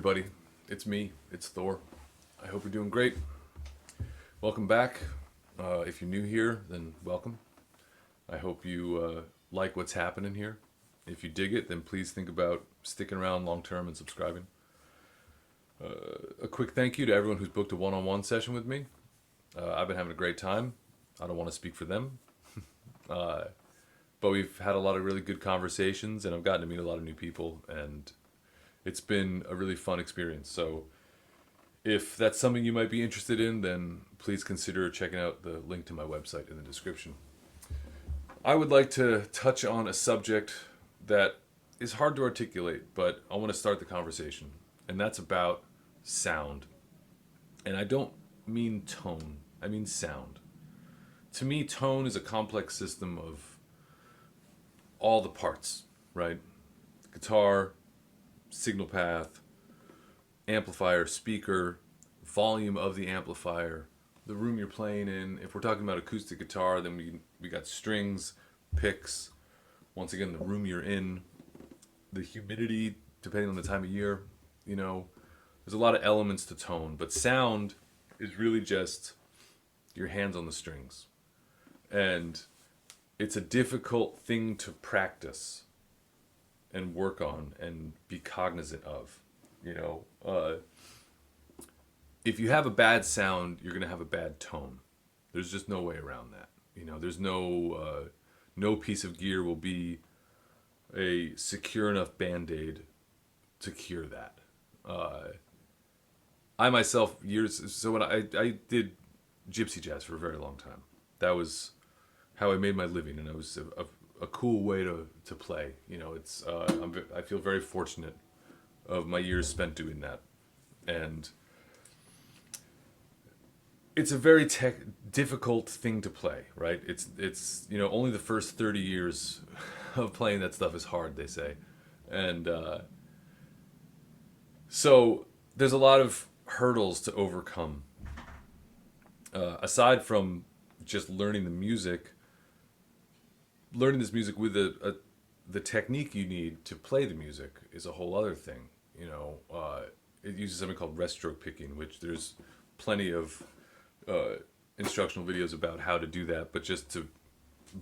everybody. It's me. It's Thor. I hope you're doing great. Welcome back. If you're new here, then welcome. I hope you like what's happening here. If you dig it, then please think about sticking around long term and subscribing. A quick thank you to everyone who's booked a one-on-one session with me. I've been having a great time. I don't want to speak for them. But we've had a lot of really good conversations, and I've gotten to meet a lot of new people, and it's been a really fun experience. So if that's something you might be interested in, then please consider checking out the link to my website in the description. I would like to touch on a subject that is hard to articulate, but I want to start the conversation, and that's about sound. And I don't mean tone, I mean sound. To me, tone is a complex system of all the parts, right? Guitar, signal path, amplifier, speaker, volume of the amplifier, the room you're playing in. If we're talking about acoustic guitar, then we got strings, picks, once again, the room you're in, the humidity, depending on the time of year. You know, there's a lot of elements to tone, but sound is really just your hands on the strings. And it's a difficult thing to practice and work on and be cognizant of. You know, if you have a bad sound, you're going to have a bad tone. There's just no way around that. You know, there's no piece of gear will be a secure enough Band-Aid to cure that. I myself, so when I did Gypsy jazz for a very long time. That was how I made my living, and it was a cool way to play. You know, it's I feel very fortunate of my years spent doing that, and it's a very difficult thing to play, right? It's you know, only the first 30 years of playing that stuff is hard, they say, and so there's a lot of hurdles to overcome. Aside from just learning this music with the technique you need to play the music is a whole other thing. You know, it uses something called rest stroke picking, which there's plenty of instructional videos about how to do that. But just to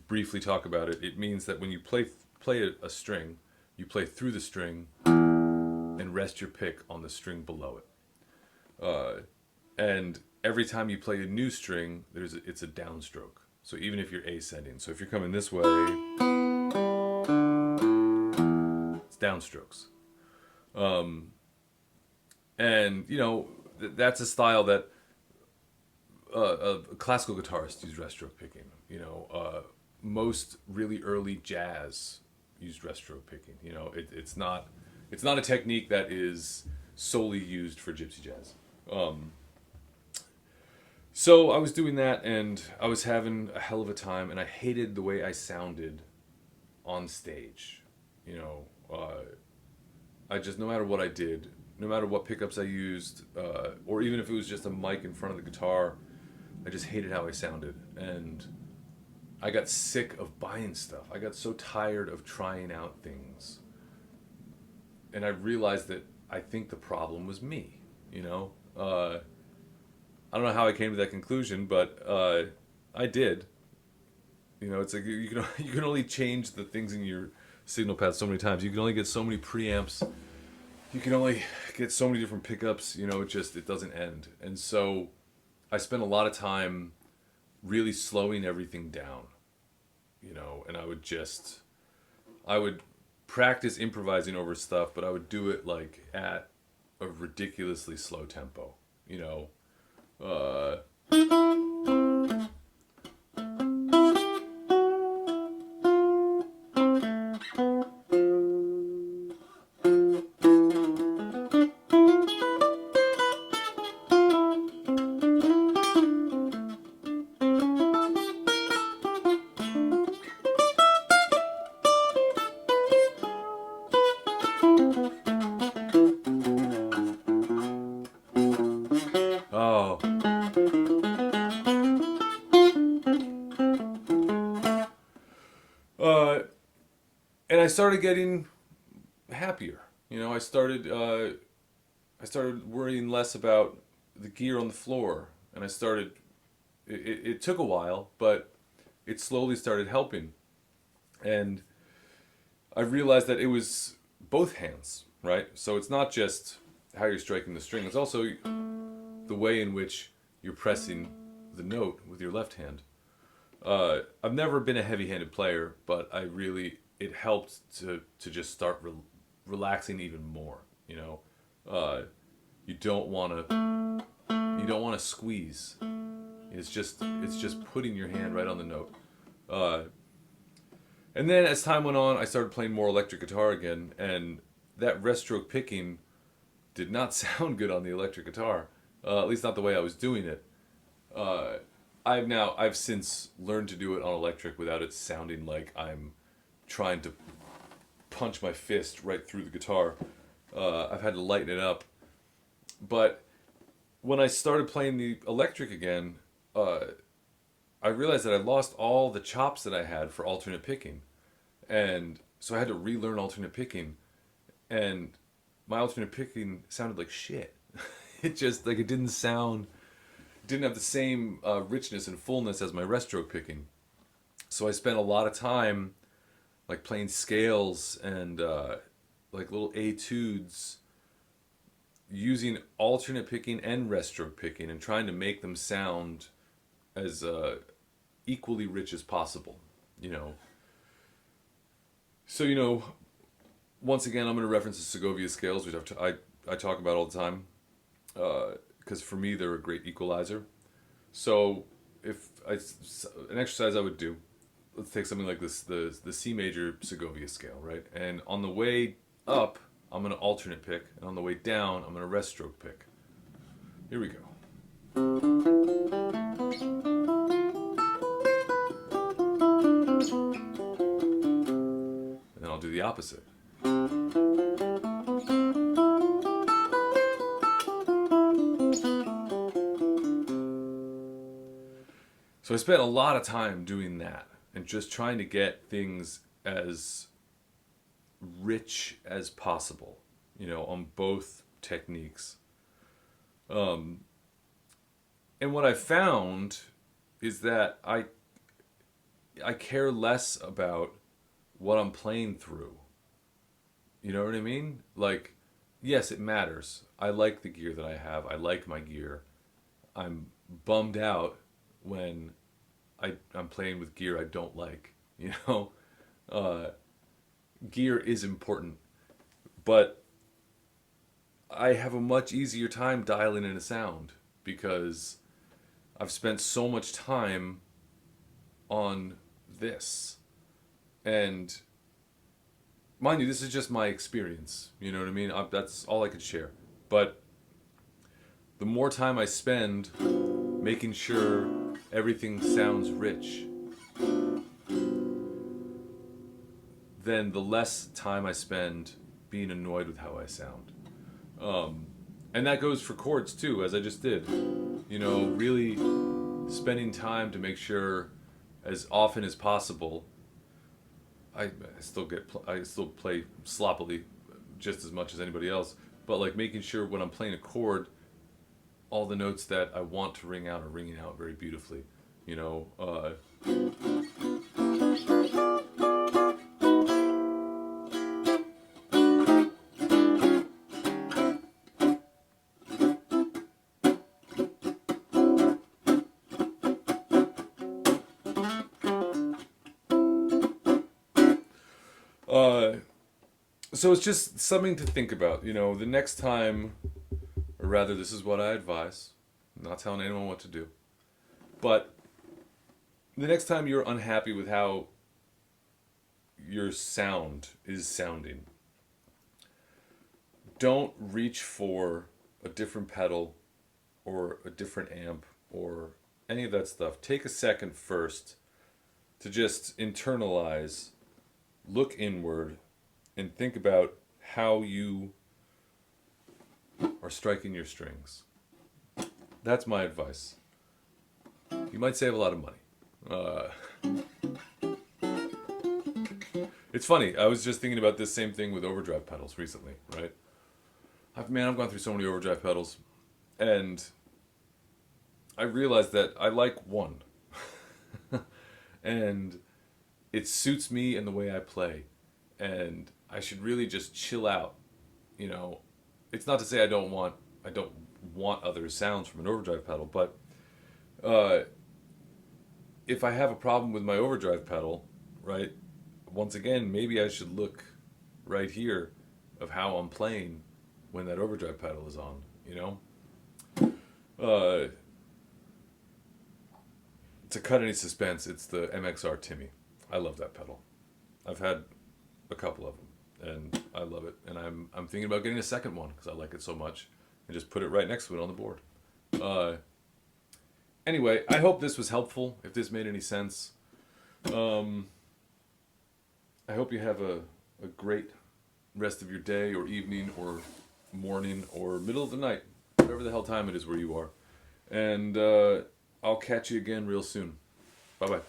briefly talk about it, it means that when you play a string, you play through the string and rest your pick on the string below it. And every time you play a new string, it's a downstroke. So even if you're ascending, so if you're coming this way, it's downstrokes. And you know, that's a style that classical guitarists use rest stroke picking. You know, most really early jazz used rest stroke picking. You know, it's not a technique that is solely used for gypsy jazz. So I was doing that, and I was having a hell of a time, and I hated the way I sounded on stage. You know, I just, no matter what I did, no matter what pickups I used, or even if it was just a mic in front of the guitar, I just hated how I sounded. And I got sick of buying stuff. I got so tired of trying out things. And I realized that I think the problem was me, you know? I don't know how I came to that conclusion, but I did. You know, it's like you can only change the things in your signal path so many times. You can only get so many preamps. You can only get so many different pickups. You know, it doesn't end. And so I spent a lot of time really slowing everything down. You know, and I would practice improvising over stuff, but I would do it like at a ridiculously slow tempo. You know. Oh. And I started getting happier. You know, I started I started worrying less about the gear on the floor, and I started. It took a while, but it slowly started helping, and I realized that it was both hands, right? So it's not just how you're striking the string; it's also the way in which you're pressing the note with your left hand. I've never been a heavy-handed player, but it helped to just start relaxing even more. You know, you don't want to squeeze. It's just putting your hand right on the note. Uh, and then as time went on, I started playing more electric guitar again, and that rest stroke picking did not sound good on the electric guitar. At least not the way I was doing it. Uh, I've since learned to do it on electric without it sounding like I'm trying to punch my fist right through the guitar. I've had to lighten it up. But when I started playing the electric again, I realized that I lost all the chops that I had for alternate picking. And so I had to relearn alternate picking. And my alternate picking sounded like shit. It just, like, it didn't have the same richness and fullness as my rest stroke picking. So I spent a lot of time like playing scales and like little etudes using alternate picking and rest stroke picking and trying to make them sound as equally rich as possible, you know. So, you know, once again, I'm going to reference the Segovia scales, which I talk about all the time, because for me, they're a great equalizer. So, an exercise I would do, let's take something like this, the C major Segovia scale, right? And on the way up, I'm going to alternate pick, and on the way down, I'm going to rest stroke pick. Here we go. And then I'll do the opposite. So I spent a lot of time doing that and just trying to get things as rich as possible, you know, on both techniques. And what I found is that I care less about what I'm playing through. You know what I mean? Like, yes, it matters. I like the gear that I have. I like my gear. I'm bummed out when I'm playing with gear I don't like. You know? Gear is important. But I have a much easier time dialing in a sound because I've spent so much time on this. And mind you, this is just my experience. You know what I mean? That's all I could share. But the more time I spend making sure everything sounds rich, then the less time I spend being annoyed with how I sound. And that goes for chords too, as I just did. You know, really spending time to make sure as often as possible. I still play sloppily just as much as anybody else, but like making sure when I'm playing a chord, all the notes that I want to ring out are ringing out very beautifully. You know, so it's just something to think about. You know, the next time, or rather, this is what I advise. I'm not telling anyone what to do. But the next time you're unhappy with how your sound is sounding, don't reach for a different pedal or a different amp or any of that stuff. Take a second first to just internalize, look inward, and think about how you are striking your strings. That's my advice. You might save a lot of money. It's funny, I was just thinking about this same thing with overdrive pedals recently, right? I've I've gone through so many overdrive pedals, and I realized that I like one, and it suits me and the way I play, and I should really just chill out. You know, it's not to say I don't want other sounds from an overdrive pedal, but if I have a problem with my overdrive pedal, right? Once again, maybe I should look right here of how I'm playing when that overdrive pedal is on. You know, to cut any suspense, it's the MXR Timmy. I love that pedal. I've had a couple of them, and I love it. And I'm thinking about getting a second one because I like it so much, and just put it right next to it on the board. Anyway, I hope this was helpful. If this made any sense, I hope you have a great rest of your day or evening or morning or middle of the night, whatever the hell time it is where you are. And I'll catch you again real soon. Bye-bye.